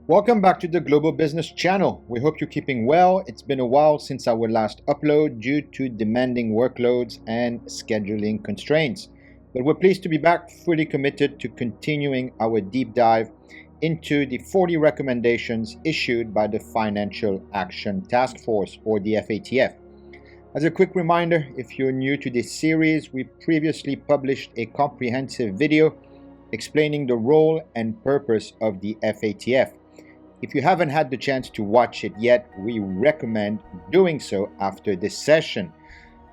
Welcome back to the Global Business Channel. We hope you're keeping well. It's been a while since our last upload due to demanding workloads and scheduling constraints. But we're pleased to be back, fully committed to continuing our deep dive into the 40 recommendations issued by the Financial Action Task Force, or the FATF. As a quick reminder, if you're new to this series, we previously published a comprehensive video explaining the role and purpose of the FATF. If you haven't had the chance to watch it yet, we recommend doing so after this session.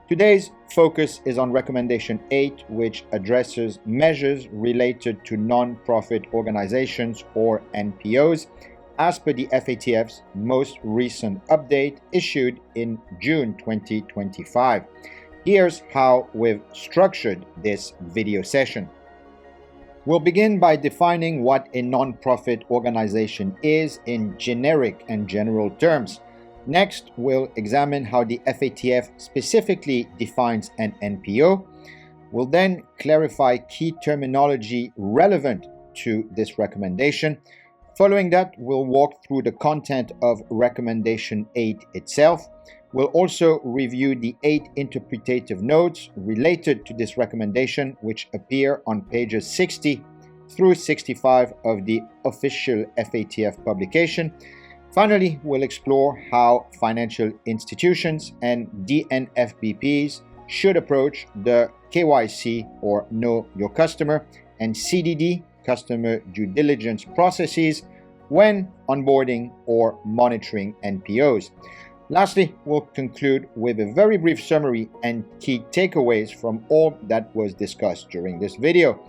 Today's focus is on Recommendation 8, which addresses measures related to non-profit organizations, or NPOs, as per the FATF's most recent update issued in June 2025. Here's how we've structured this video session. We'll begin by defining what a non-profit organization is in generic and general terms. Next, we'll examine how the FATF specifically defines an NPO. We'll then clarify key terminology relevant to this recommendation. Following that, we'll walk through the content of Recommendation 8 itself. We'll also review the 8 interpretative notes related to this recommendation, which appear on pages 60 through 65 of the official FATF publication. Finally, we'll explore how financial institutions and DNFBPs should approach the KYC, or Know Your Customer, and CDD, Customer Due Diligence processes when onboarding or monitoring NPOs. Lastly, we'll conclude with a very brief summary and key takeaways from all that was discussed during this video.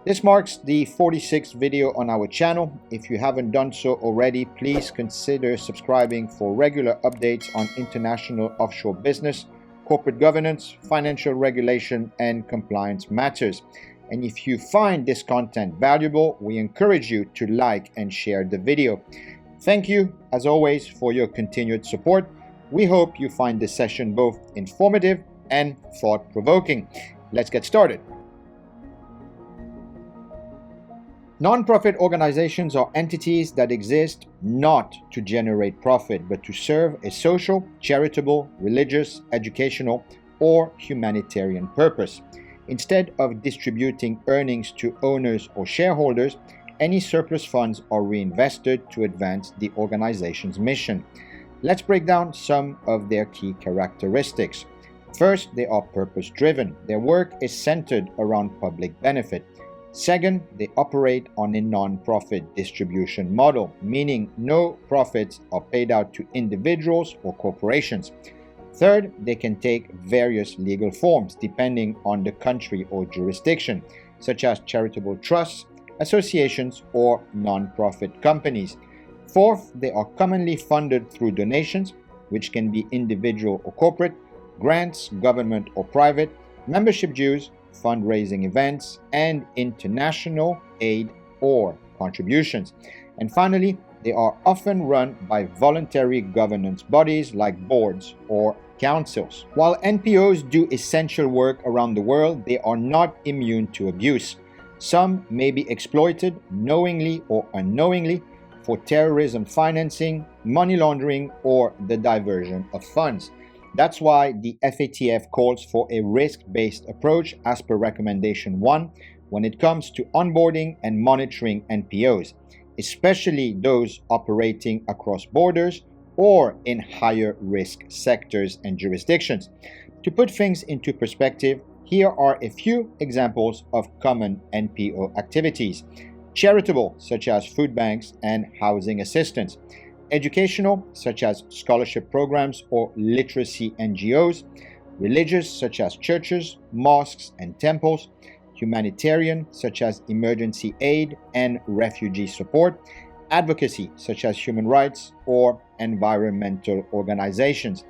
This marks the 46th video on our channel. If you haven't done so already, please consider subscribing for regular updates on international offshore business, corporate governance, financial regulation, and compliance matters. And if you find this content valuable, we encourage you to like and share the video. Thank you, as always, for your continued support. We hope you find this session both informative and thought-provoking. Let's get started. Non-profit organizations are entities that exist not to generate profit, but to serve a social, charitable, religious, educational, or humanitarian purpose. Instead of distributing earnings to owners or shareholders, any surplus funds are reinvested to advance the organization's mission. Let's break down some of their key characteristics. First, they are purpose-driven. Their work is centered around public benefit. Second, they operate on a non-profit distribution model, meaning no profits are paid out to individuals or corporations. Third, they can take various legal forms depending on the country or jurisdiction, such as charitable trusts, associations, or non-profit companies. Fourth, they are commonly funded through donations, which can be individual or corporate, grants, government or private, membership dues, fundraising events, and international aid or contributions. And finally, they are often run by voluntary governance bodies like boards or councils. While NPOs do essential work around the world, they are not immune to abuse. Some may be exploited knowingly or unknowingly for terrorism financing, money laundering, or the diversion of funds. That's why the FATF calls for a risk-based approach as per Recommendation 1 when it comes to onboarding and monitoring NPOs, especially those operating across borders or in higher risk sectors and jurisdictions. To put things into perspective, here are a few examples of common NPO activities. Charitable, such as food banks and housing assistance. Educational, such as scholarship programs or literacy NGOs. Religious, such as churches, mosques, and temples. Humanitarian, such as emergency aid and refugee support. Advocacy, such as human rights or environmental organizations.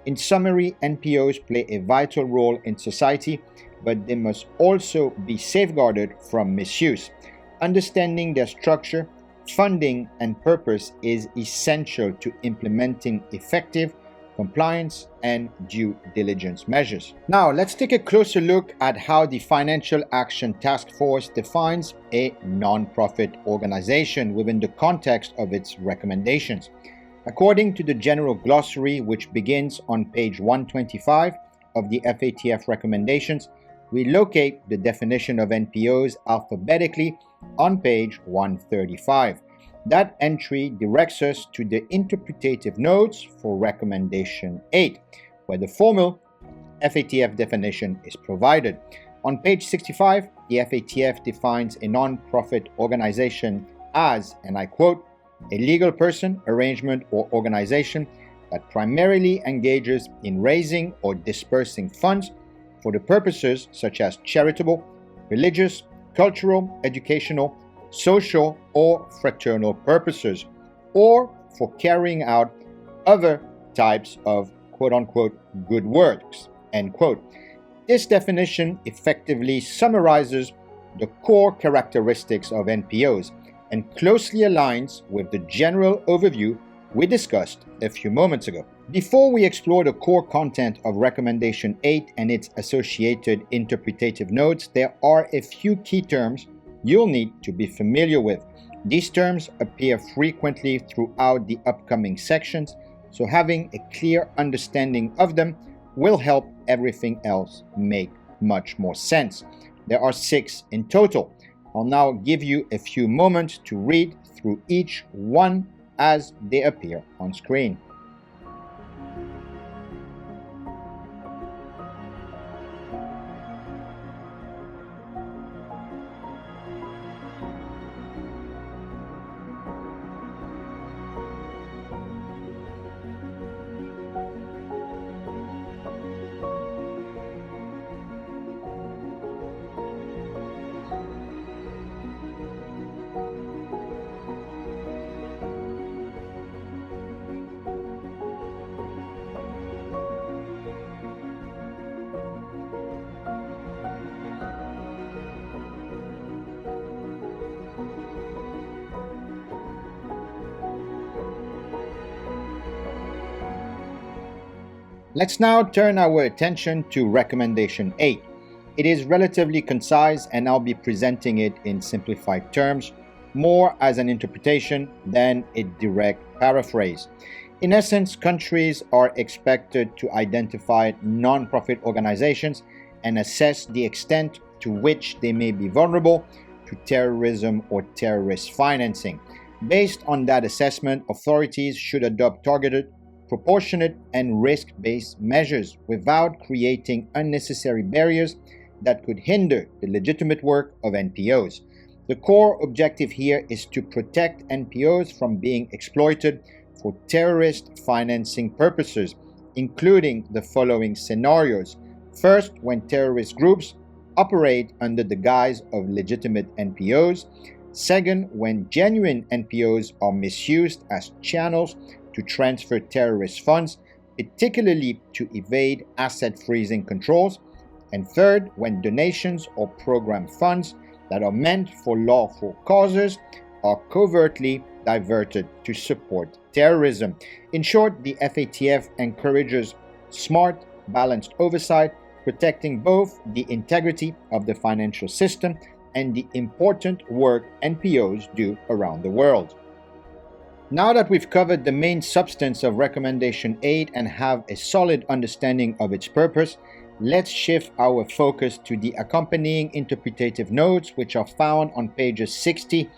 In summary, NPOs play a vital role in society, but they must also be safeguarded from misuse. Understanding their structure, funding, and purpose is essential to implementing effective, compliance, and due diligence measures. Now, let's take a closer look at how the Financial Action Task Force defines a non-profit organization within the context of its recommendations. According to the general glossary, which begins on page 125 of the FATF recommendations, we locate the definition of NPOs alphabetically on page 135. That entry directs us to the interpretative notes for recommendation 8, where the formal FATF definition is provided. On page 65, the FATF defines a non-profit organization as, and I quote, a legal person, arrangement, or organization that primarily engages in raising or dispersing funds for the purposes such as charitable, religious, cultural, educational, social, or fraternal purposes, or for carrying out other types of quote-unquote good works, end quote. This definition effectively summarizes the core characteristics of NPOs and closely aligns with the general overview we discussed a few moments ago. Before we explore the core content of Recommendation 8 and its associated interpretative notes, there are a few key terms you'll need to be familiar with. These terms appear frequently throughout the upcoming sections, so having a clear understanding of them will help everything else make much more sense. There are 6 in total. I'll now give you a few moments to read through each one as they appear on screen. Let's now turn our attention to Recommendation 8. It is relatively concise and I'll be presenting it in simplified terms, more as an interpretation than a direct paraphrase. In essence, countries are expected to identify non-profit organizations and assess the extent to which they may be vulnerable to terrorism or terrorist financing. Based on that assessment, authorities should adopt targeted, proportionate, and risk-based measures without creating unnecessary barriers that could hinder the legitimate work of NPOs. The core objective here is to protect NPOs from being exploited for terrorist financing purposes, including the following scenarios. First, when terrorist groups operate under the guise of legitimate NPOs. Second, when genuine NPOs are misused as channels to transfer terrorist funds, particularly to evade asset freezing controls. And third, when donations or program funds that are meant for lawful causes are covertly diverted to support terrorism. In short, the FATF encourages smart, balanced oversight, protecting both the integrity of the financial system and the important work NPOs do around the world. Now that we've covered the main substance of Recommendation 8 and have a solid understanding of its purpose, let's shift our focus to the accompanying interpretative notes, which are found on pages 60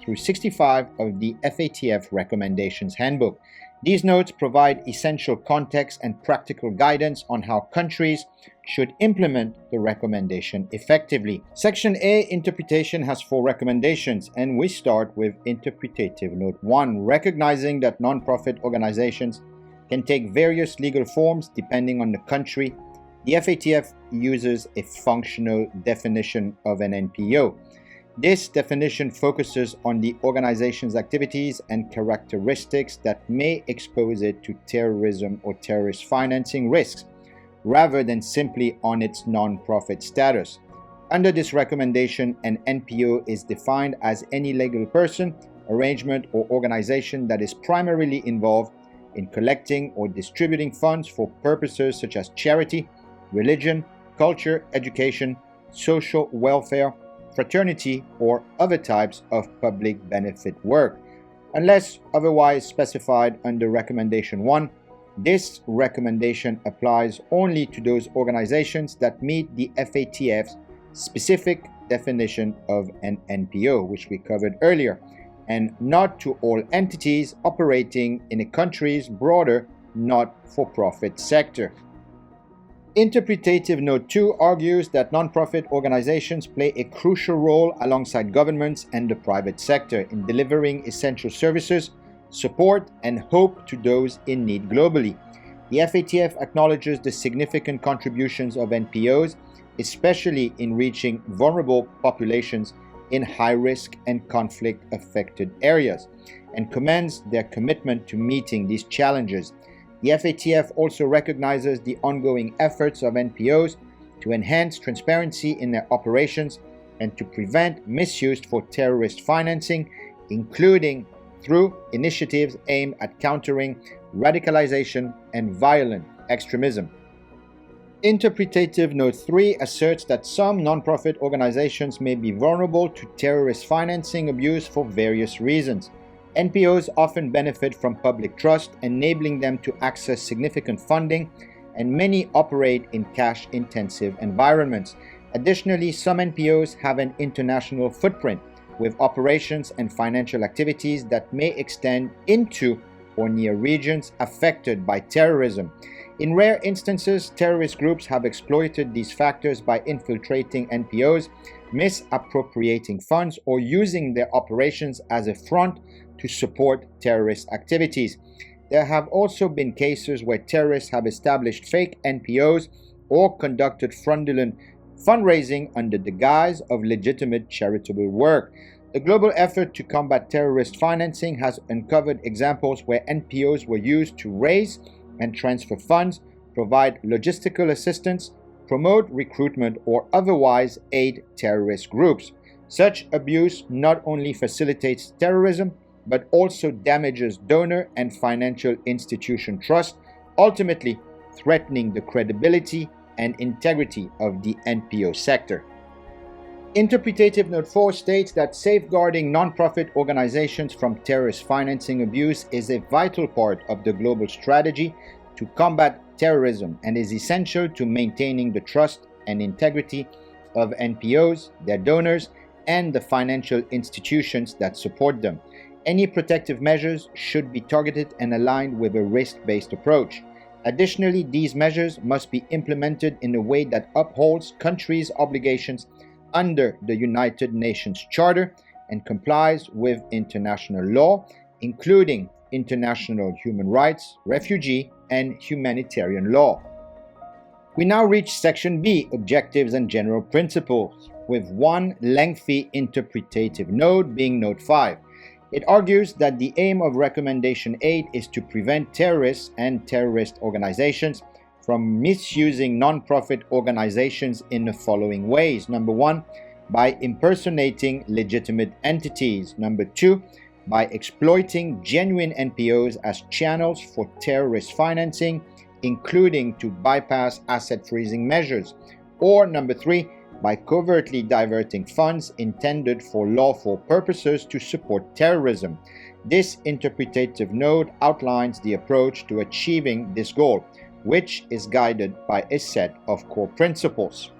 through 65 of the FATF Recommendations Handbook. These notes provide essential context and practical guidance on how countries should implement the recommendation effectively. Section A, Interpretation, has 4 recommendations, and we start with Interpretative Note 1, recognizing that nonprofit organizations can take various legal forms depending on the country. The FATF uses a functional definition of an NPO. This definition focuses on the organization's activities and characteristics that may expose it to terrorism or terrorist financing risks, rather than simply on its non-profit status. Under this recommendation, an NPO is defined as any legal person, arrangement, or organization that is primarily involved in collecting or distributing funds for purposes such as charity, religion, culture, education, social welfare, fraternity, or other types of public benefit work. Unless otherwise specified under Recommendation 1, this recommendation applies only to those organizations that meet the FATF's specific definition of an NPO, which we covered earlier, and not to all entities operating in a country's broader not-for-profit sector. Interpretative Note 2 argues that nonprofit organizations play a crucial role alongside governments and the private sector in delivering essential services, support, and hope to those in need globally. The FATF acknowledges the significant contributions of NPOs, especially in reaching vulnerable populations in high-risk and conflict-affected areas, and commends their commitment to meeting these challenges. The FATF also recognizes the ongoing efforts of NPOs to enhance transparency in their operations and to prevent misuse for terrorist financing, including through initiatives aimed at countering radicalization and violent extremism. Interpretative Note 3 asserts that some nonprofit organizations may be vulnerable to terrorist financing abuse for various reasons. NPOs often benefit from public trust, enabling them to access significant funding, and many operate in cash-intensive environments. Additionally, some NPOs have an international footprint, with operations and financial activities that may extend into or near regions affected by terrorism. In rare instances, terrorist groups have exploited these factors by infiltrating NPOs, misappropriating funds, or using their operations as a front to support terrorist activities. There have also been cases where terrorists have established fake NPOs or conducted fraudulent fundraising under the guise of legitimate charitable work. The global effort to combat terrorist financing has uncovered examples where NPOs were used to raise and transfer funds, provide logistical assistance, promote recruitment, or otherwise aid terrorist groups. Such abuse not only facilitates terrorism, but also damages donor and financial institution trust, ultimately threatening the credibility and integrity of the NPO sector. Interpretative Note 4 states that safeguarding nonprofit organizations from terrorist financing abuse is a vital part of the global strategy to combat terrorism and is essential to maintaining the trust and integrity of NPOs, their donors, and the financial institutions that support them. Any protective measures should be targeted and aligned with a risk-based approach. Additionally, these measures must be implemented in a way that upholds countries' obligations under the United Nations Charter and complies with international law, including international human rights, refugee, and humanitarian law. We now reach Section B, Objectives and General Principles, with one lengthy interpretative note being Note 5. It argues that the aim of Recommendation 8 is to prevent terrorists and terrorist organizations from misusing nonprofit organizations in the following ways. Number 1, by impersonating legitimate entities. Number 2, by exploiting genuine NPOs as channels for terrorist financing, including to bypass asset freezing measures. Or number 3, by covertly diverting funds intended for lawful purposes to support terrorism. This interpretative note outlines the approach to achieving this goal, which is guided by a set of core principles.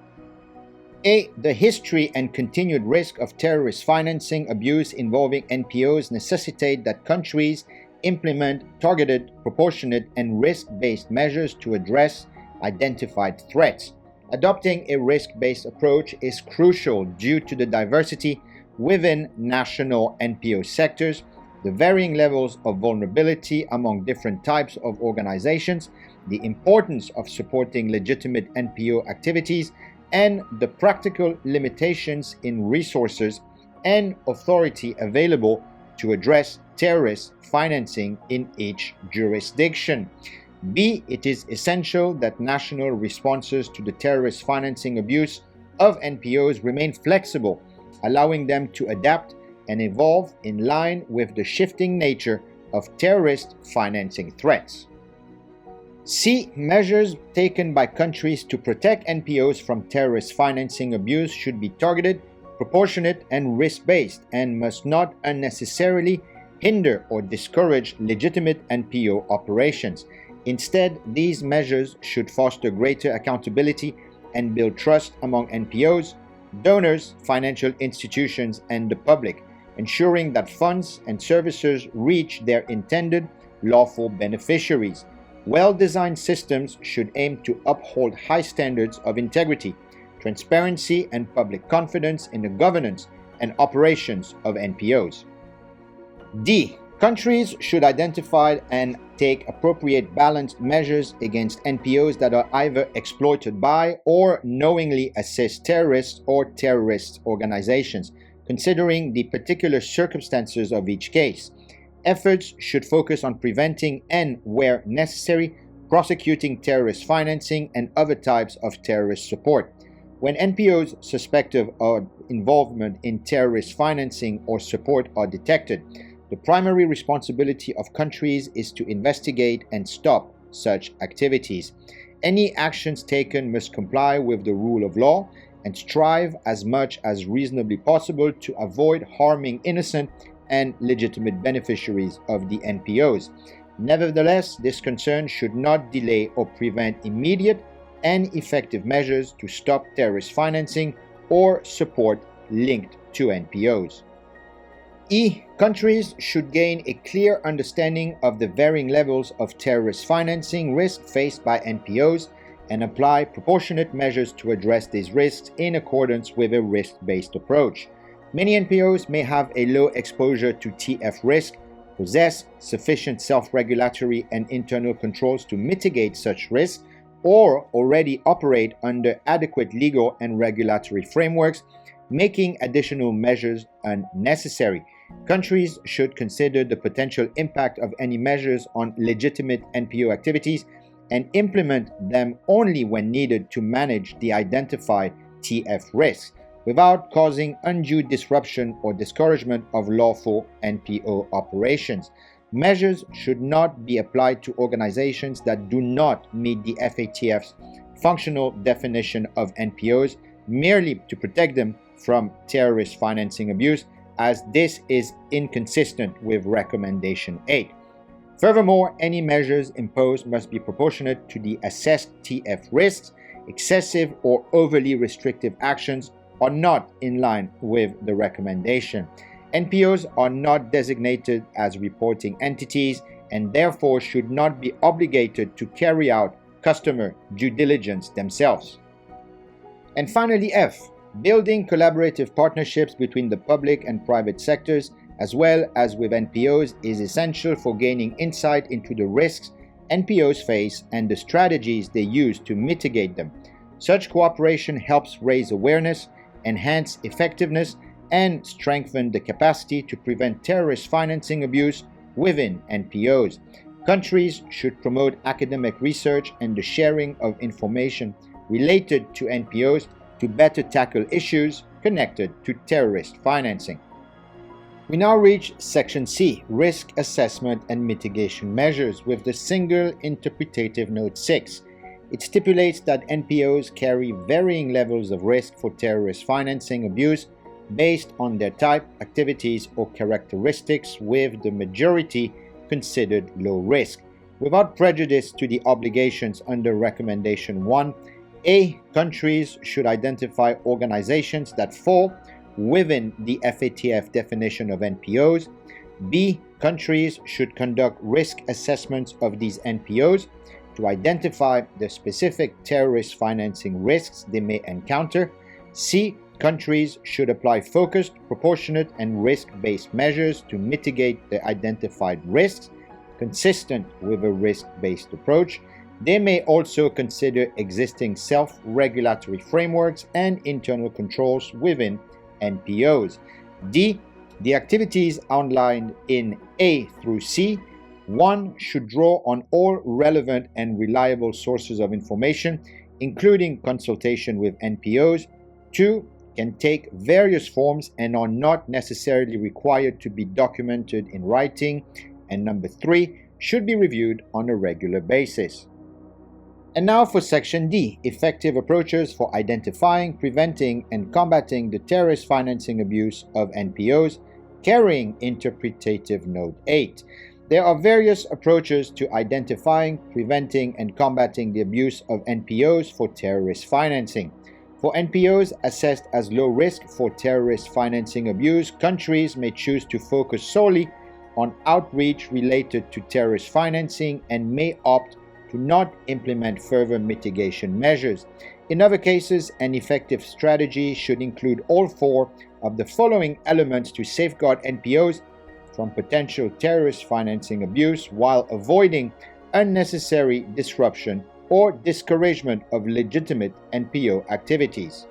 A. The history and continued risk of terrorist financing abuse involving NPOs necessitate that countries implement targeted, proportionate, and risk-based measures to address identified threats. Adopting a risk-based approach is crucial due to the diversity within national NPO sectors, the varying levels of vulnerability among different types of organizations, the importance of supporting legitimate NPO activities, and the practical limitations in resources and authority available to address terrorist financing in each jurisdiction. B. It is essential that national responses to the terrorist financing abuse of NPOs remain flexible, allowing them to adapt and evolve in line with the shifting nature of terrorist financing threats. C. Measures taken by countries to protect NPOs from terrorist financing abuse should be targeted, proportionate, and risk-based, and must not unnecessarily hinder or discourage legitimate NPO operations. Instead, these measures should foster greater accountability and build trust among NPOs, donors, financial institutions, and the public, ensuring that funds and services reach their intended lawful beneficiaries. Well-designed systems should aim to uphold high standards of integrity, transparency, and public confidence in the governance and operations of NPOs. D. Countries should identify and take appropriate balanced measures against NPOs that are either exploited by or knowingly assist terrorists or terrorist organizations, considering the particular circumstances of each case. Efforts should focus on preventing and, where necessary, prosecuting terrorist financing and other types of terrorist support. When NPOs suspected of involvement in terrorist financing or support are detected, the primary responsibility of countries is to investigate and stop such activities. Any actions taken must comply with the rule of law and strive as much as reasonably possible to avoid harming innocent and legitimate beneficiaries of the NPOs. Nevertheless, this concern should not delay or prevent immediate and effective measures to stop terrorist financing or support linked to NPOs. E. Countries should gain a clear understanding of the varying levels of terrorist financing risk faced by NPOs and apply proportionate measures to address these risks in accordance with a risk-based approach. Many NPOs may have a low exposure to TF risk, possess sufficient self-regulatory and internal controls to mitigate such risks, or already operate under adequate legal and regulatory frameworks, making additional measures unnecessary. Countries should consider the potential impact of any measures on legitimate NPO activities and implement them only when needed to manage the identified TF risks, without causing undue disruption or discouragement of lawful NPO operations. Measures should not be applied to organizations that do not meet the FATF's functional definition of NPOs merely to protect them from terrorist financing abuse, as this is inconsistent with Recommendation 8. Furthermore, any measures imposed must be proportionate to the assessed TF risks. Excessive or overly restrictive actions are not in line with the recommendation. NPOs are not designated as reporting entities and therefore should not be obligated to carry out customer due diligence themselves. And finally, F. Building collaborative partnerships between the public and private sectors, as well as with NPOs, is essential for gaining insight into the risks NPOs face and the strategies they use to mitigate them. Such cooperation helps raise awareness, enhance effectiveness, and strengthen the capacity to prevent terrorist financing abuse within NPOs. Countries should promote academic research and the sharing of information related to NPOs to better tackle issues connected to terrorist financing. We now reach Section C, Risk Assessment and Mitigation Measures, with the single interpretative Note 6. It stipulates that NPOs carry varying levels of risk for terrorist financing abuse based on their type, activities, or characteristics, with the majority considered low risk. Without prejudice to the obligations under Recommendation 1, A. Countries should identify organizations that fall within the FATF definition of NPOs. B. Countries should conduct risk assessments of these NPOs to identify the specific terrorist financing risks they may encounter. C. Countries should apply focused, proportionate, and risk-based measures to mitigate the identified risks, consistent with a risk-based approach. They may also consider existing self-regulatory frameworks and internal controls within NPOs. D. The activities outlined in A through C. 1. Should draw on all relevant and reliable sources of information, including consultation with NPOs. 2. Can take various forms and are not necessarily required to be documented in writing. And number 3, should be reviewed on a regular basis. And now for Section D, effective approaches for identifying, preventing, and combating the terrorist financing abuse of NPOs, carrying Interpretative Note 8. There are various approaches to identifying, preventing, and combating the abuse of NPOs for terrorist financing. For NPOs assessed as low risk for terrorist financing abuse, countries may choose to focus solely on outreach related to terrorist financing and may opt to not implement further mitigation measures. In other cases, an effective strategy should include all 4 of the following elements to safeguard NPOs from potential terrorist financing abuse while avoiding unnecessary disruption or discouragement of legitimate NPO activities.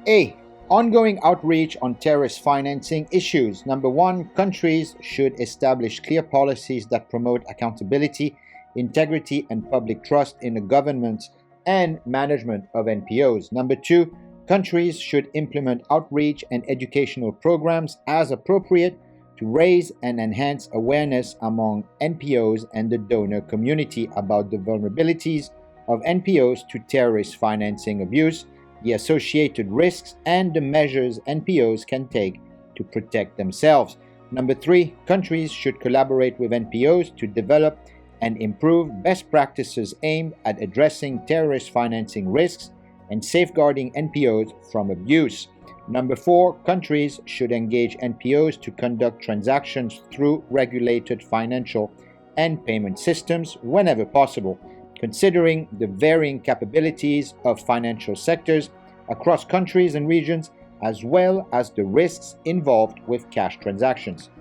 A. Ongoing outreach on terrorist financing issues. Number 1, countries should establish clear policies that promote accountability, integrity, and public trust in the governance and management of NPOs. Number 2, countries should implement outreach and educational programs as appropriate to raise and enhance awareness among NPOs and the donor community about the vulnerabilities of NPOs to terrorist financing abuse, the associated risks, and the measures NPOs can take to protect themselves. Number 3, countries should collaborate with NPOs to develop and improve best practices aimed at addressing terrorist financing risks and safeguarding NPOs from abuse. Number 4, countries should engage NPOs to conduct transactions through regulated financial and payment systems whenever possible, considering the varying capabilities of financial sectors across countries and regions, as well as the risks involved with cash transactions.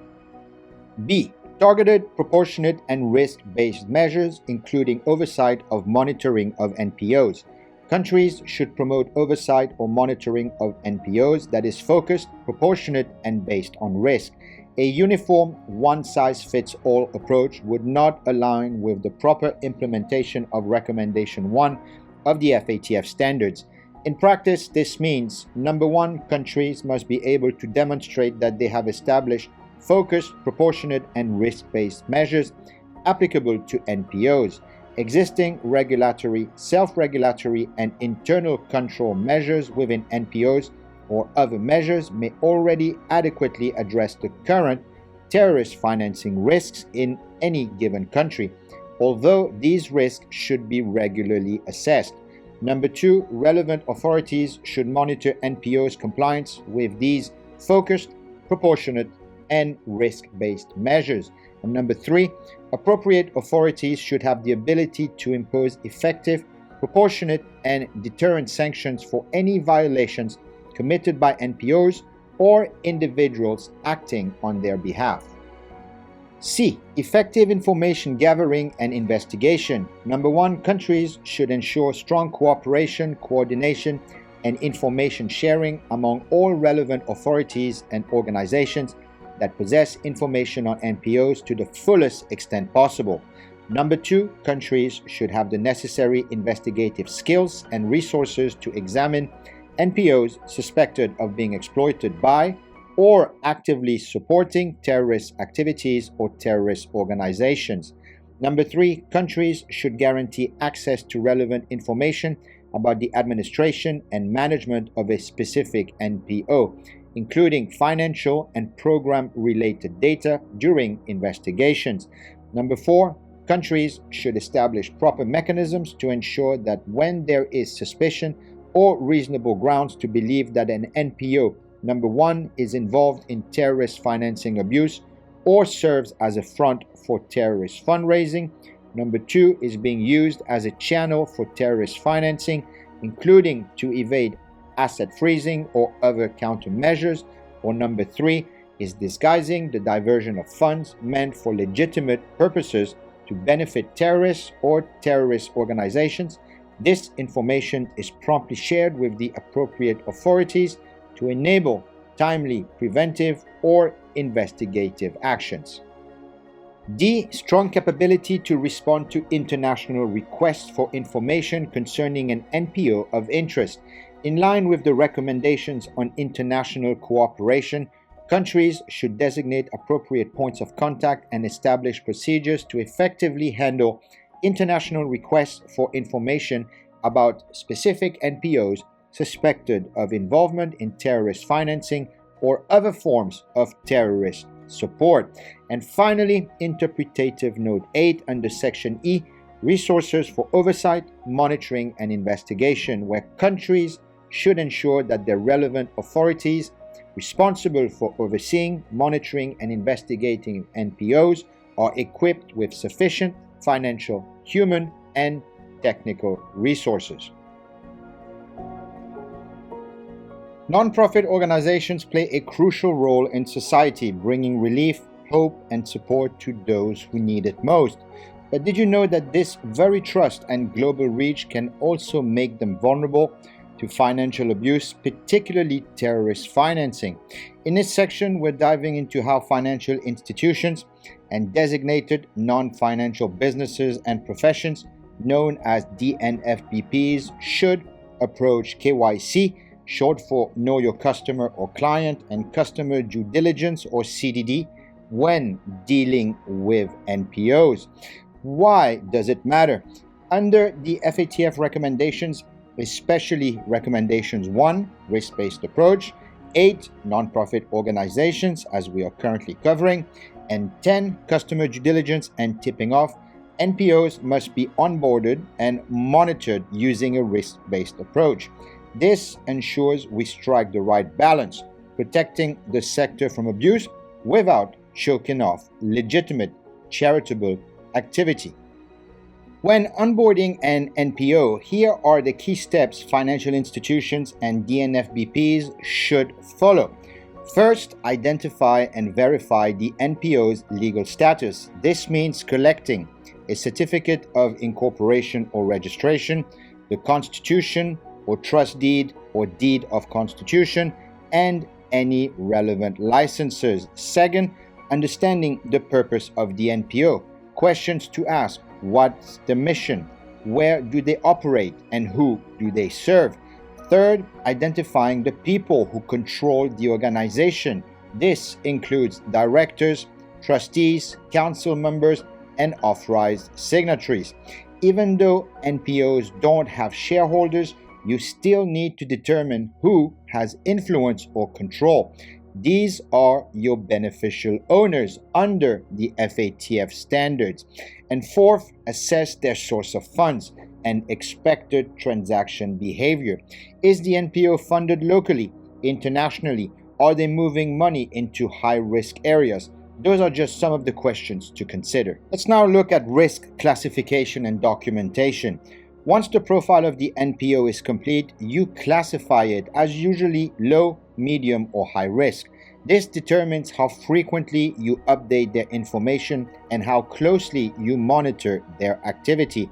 B. Targeted, proportionate, and risk-based measures, including oversight of monitoring of NPOs. Countries should promote oversight or monitoring of NPOs that is focused, proportionate, and based on risk. A uniform, one-size-fits-all approach would not align with the proper implementation of Recommendation 1 of the FATF standards. In practice, this means, number 1, countries must be able to demonstrate that they have established focused, proportionate, and risk-based measures applicable to NPOs. Existing regulatory, self-regulatory, and internal control measures within NPOs or other measures may already adequately address the current terrorist financing risks in any given country, although these risks should be regularly assessed. Number 2, relevant authorities should monitor NPOs' compliance with these focused, proportionate, and risk-based measures. And number 3, appropriate authorities should have the ability to impose effective, proportionate, and deterrent sanctions for any violations committed by NPOs or individuals acting on their behalf. C. Effective information gathering and investigation. Number 1, countries should ensure strong cooperation, coordination, and information sharing among all relevant authorities and organizations that possess information on NPOs to the fullest extent possible. Number 2, countries should have the necessary investigative skills and resources to examine NPOs suspected of being exploited by or actively supporting terrorist activities or terrorist organizations. Number 3, countries should guarantee access to relevant information about the administration and management of a specific NPO, including financial and program-related data during investigations. Number 4, countries should establish proper mechanisms to ensure that when there is suspicion or reasonable grounds to believe that an NPO, number 1, is involved in terrorist financing abuse or serves as a front for terrorist fundraising, number 2, is being used as a channel for terrorist financing, including to evade asset freezing or other countermeasures, or number 3, is disguising the diversion of funds meant for legitimate purposes to benefit terrorists or terrorist organizations. This information is promptly shared with the appropriate authorities to enable timely preventive or investigative actions. D. Strong capability to respond to international requests for information concerning an NPO of interest. In line with the recommendations on international cooperation, Countries should designate appropriate points of contact and establish procedures to effectively handle international requests for information about specific NPOs suspected of involvement in terrorist financing or other forms of terrorist support. And finally, Interpretative Note 8 under Section E, resources for oversight, monitoring, and investigation, where countries should ensure that their relevant authorities responsible for overseeing, monitoring, and investigating NPOs are equipped with sufficient financial, human, and technical resources. Nonprofit organizations play a crucial role in society, bringing relief, hope, and support to those who need it most. But did you know that this very trust and global reach can also make them vulnerable to financial abuse, particularly terrorist financing? In this section, we're diving into how financial institutions and designated non-financial businesses and professions, known as DNFBPs, should approach KYC, short for Know Your Customer or Client, and Customer Due Diligence or CDD, when dealing with NPOs. Why does it matter? Under the FATF recommendations, especially Recommendations 1, Risk-Based Approach, 8, Nonprofit Organizations, as we are currently covering, and 10, Customer Due Diligence and Tipping Off, NPOs must be onboarded and monitored using a risk-based approach. This ensures we strike the right balance, protecting the sector from abuse without choking off legitimate charitable activity. When onboarding an NPO, here are the key steps financial institutions and DNFBPs should follow. First, identify and verify the NPO's legal status. This means collecting a certificate of incorporation or registration, the constitution or trust deed or deed of constitution, and any relevant licenses. Second, understanding the purpose of the NPO. Questions to ask: what's the mission? Where do they operate? And who do they serve? Third, identifying the people who control the organization. This includes directors, trustees, council members, and authorized signatories. Even though NPOs don't have shareholders, you still need to determine who has influence or control. These are your beneficial owners under the FATF standards. And fourth, assess their source of funds and expected transaction behavior. Is the NPO funded locally, internationally? Are they moving money into high-risk areas? Those are just some of the questions to consider. Let's now look at risk classification and documentation. Once the profile of the NPO is complete, you classify it as usually low, medium, or high risk. This determines how frequently you update their information and how closely you monitor their activity.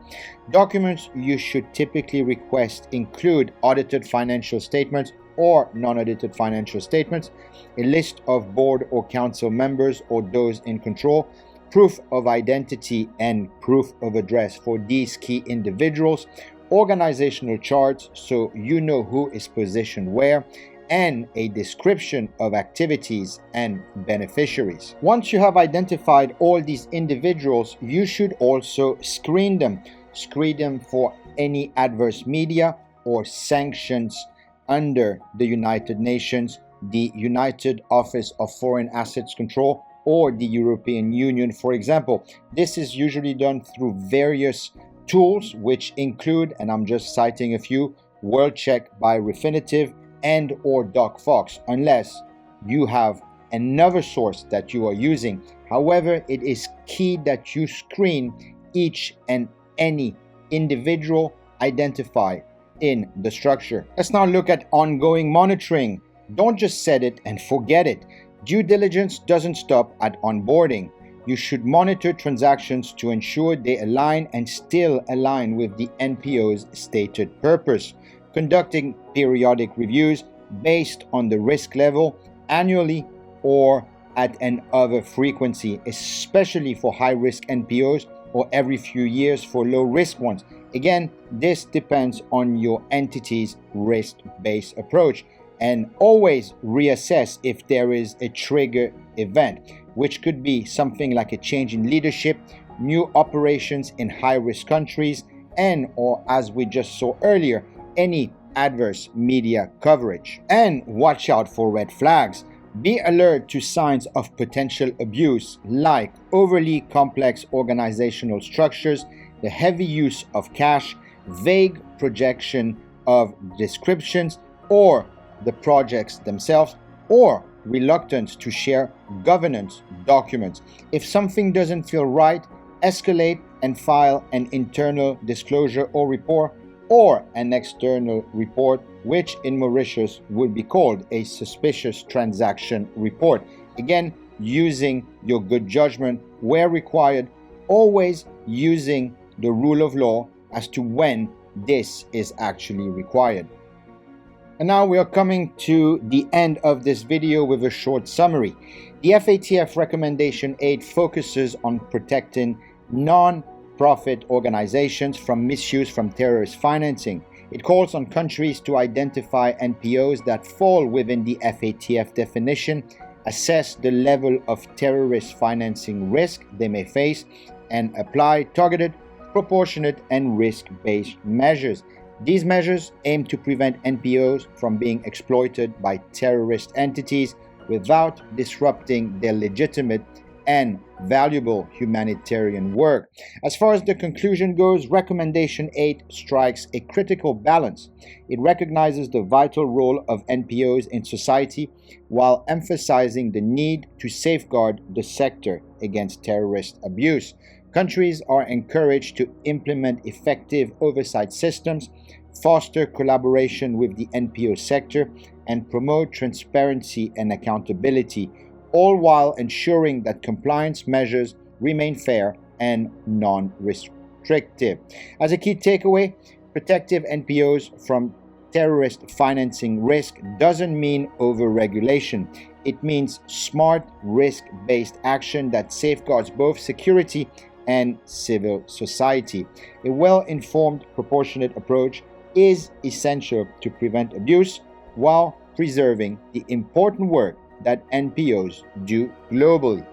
Documents you should typically request include audited financial statements or non-audited financial statements, a list of board or council members or those in control, proof of identity and proof of address for these key individuals, organizational charts so you know who is positioned where, and a description of activities and beneficiaries. Once you have identified all these individuals, you should also screen them. Screen them for any adverse media or sanctions under the United Nations, the United Office of Foreign Assets Control, or the European Union, for example. This is usually done through various tools, which include, and I'm just citing a few, WorldCheck by Refinitiv and or DocFox, unless you have another source that you are using. However, it is key that you screen each and any individual identified in the structure. Let's now look at ongoing monitoring. Don't just set it and forget it. Due diligence doesn't stop at onboarding. You should monitor transactions to ensure they align and still align with the NPO's stated purpose. Conducting periodic reviews based on the risk level annually or at an other frequency, especially for high-risk NPOs, or every few years for low-risk ones. Again, this depends on your entity's risk-based approach. and always reassess if there is a trigger event, which could be something like a change in leadership, new operations in high-risk countries, and or, as we just saw earlier, any adverse media coverage. And watch out for red flags. Be alert to signs of potential abuse like overly complex organizational structures, the heavy use of cash, vague projection of descriptions or the projects themselves, or reluctance to share governance documents. If something doesn't feel right, escalate and file an internal disclosure or report or an external report, which in Mauritius would be called a suspicious transaction report. Again, using your good judgment where required, always using the rule of law as to when this is actually required. And now we are coming to the end of this video with a short summary. The FATF Recommendation 8 focuses on protecting non-profit organizations from misuse from terrorist financing. It calls on countries to identify NPOs that fall within the FATF definition, assess the level of terrorist financing risk they may face, and apply targeted, proportionate, and risk-based measures. These measures aim to prevent NPOs from being exploited by terrorist entities without disrupting their legitimate and valuable humanitarian work. As far as the conclusion goes, Recommendation 8 strikes a critical balance. It recognizes the vital role of NPOs in society while emphasizing the need to safeguard the sector against terrorist abuse. Countries are encouraged to implement effective oversight systems, foster collaboration with the NPO sector, and promote transparency and accountability, all while ensuring that compliance measures remain fair and non-restrictive. As a key takeaway, protective NPOs from terrorist financing risk doesn't mean over-regulation. It means smart, risk-based action that safeguards both security and civil society. A well-informed, proportionate approach is essential to prevent abuse while preserving the important work that NPOs do globally.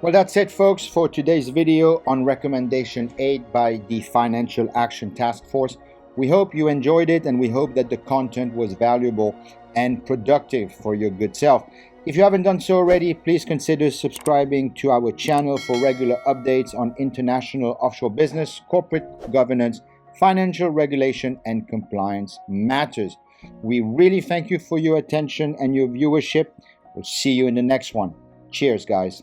Well, that's it, folks, for today's video on Recommendation 8 by the Financial Action Task Force. We hope you enjoyed it, and we hope that the content was valuable and productive for your good self. If you haven't done so already, please consider subscribing to our channel for regular updates on international offshore business, corporate governance, financial regulation, and compliance matters. We really thank you for your attention and your viewership. We'll see you in the next one. Cheers, guys.